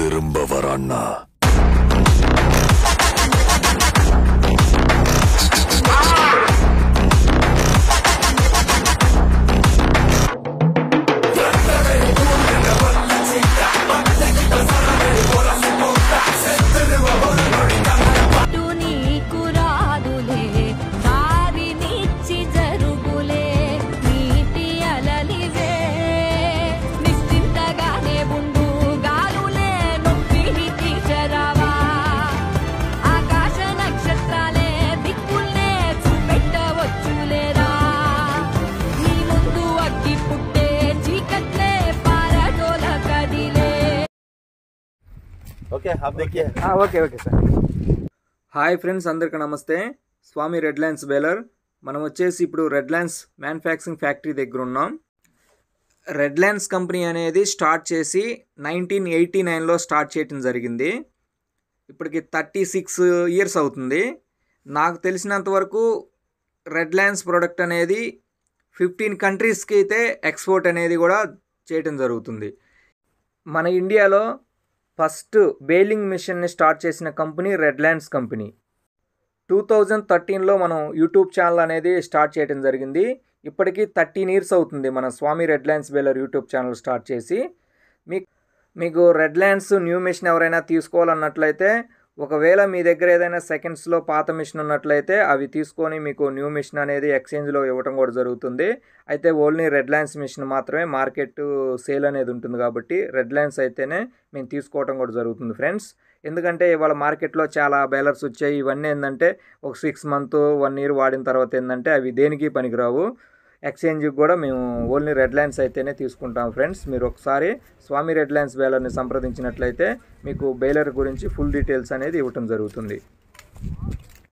திரும்ப வரான்னா ओके आप देखिए okay okay sir. Hi friends, అందరికీ నమస్తే. స్వామి రెడ్ ల్యాండ్స్ బేలర్. మనం వచ్చేసి ఇప్పుడు రెడ్ ల్యాండ్స్ మ్యానుఫ్యాక్చరింగ్ ఫ్యాక్టరీ దగ్గర ఉన్నాం. రెడ్ ల్యాండ్స్ కంపెనీ అనేది స్టార్ట్ చేసి 1989లో స్టార్ట్ చేయడం జరిగింది. ఇప్పటికి 36 ఇయర్స్ అవుతుంది. నాకు తెలిసినంత వరకు రెడ్ ల్యాండ్స్ ప్రోడక్ట్ అనేది 15 కంట్రీస్కి అయితే ఎక్స్పోర్ట్ అనేది కూడా చేయటం జరుగుతుంది. మన ఇండియాలో ఫస్ట్ బేలింగ్ మిషన్ని స్టార్ట్ చేసిన కంపెనీ రెడ్ ల్యాండ్స్ కంపెనీ. 2013లో మనం యూట్యూబ్ ఛానల్ అనేది స్టార్ట్ చేయడం జరిగింది. ఇప్పటికీ 13 ఇయర్స్ అవుతుంది మన స్వామి రెడ్ ల్యాండ్స్ బేలర్ యూట్యూబ్ ఛానల్ స్టార్ట్ చేసి. మీకు రెడ్ ల్యాండ్స్ న్యూ మిషన్ ఎవరైనా తీసుకోవాలన్నట్లయితే, ఒకవేళ మీ దగ్గర ఏదైనా సెకండ్స్లో పాత మిషన్ ఉన్నట్లయితే అవి తీసుకొని మీకు న్యూ మిషన్ అనేది ఎక్స్చేంజ్లో ఇవ్వడం కూడా జరుగుతుంది. అయితే ఓన్లీ రెడ్ ల్యాండ్స్ మిషన్ మాత్రమే మార్కెట్ సేల్ అనేది ఉంటుంది కాబట్టి రెడ్ ల్యాండ్స్ అయితేనే మేము తీసుకోవడం కూడా జరుగుతుంది ఫ్రెండ్స్. ఎందుకంటే ఇవాళ మార్కెట్లో చాలా బేలర్స్ వచ్చాయి. ఇవన్నీ ఏంటంటే ఒక 6 మంత్ 1 ఇయర్ వాడిన తర్వాత ఏంటంటే అవి దేనికి పనికిరావు. ఎక్స్చేంజ్కి కూడా మేము ఓన్లీ రెడ్ ల్యాండ్స్ అయితేనే తీసుకుంటాం ఫ్రెండ్స్. మీరు ఒకసారి స్వామి రెడ్ ల్యాండ్స్ బేలర్ని సంప్రదించినట్లయితే మీకు బేలర్ గురించి ఫుల్ డీటెయిల్స్ అనేది ఇవ్వటం జరుగుతుంది.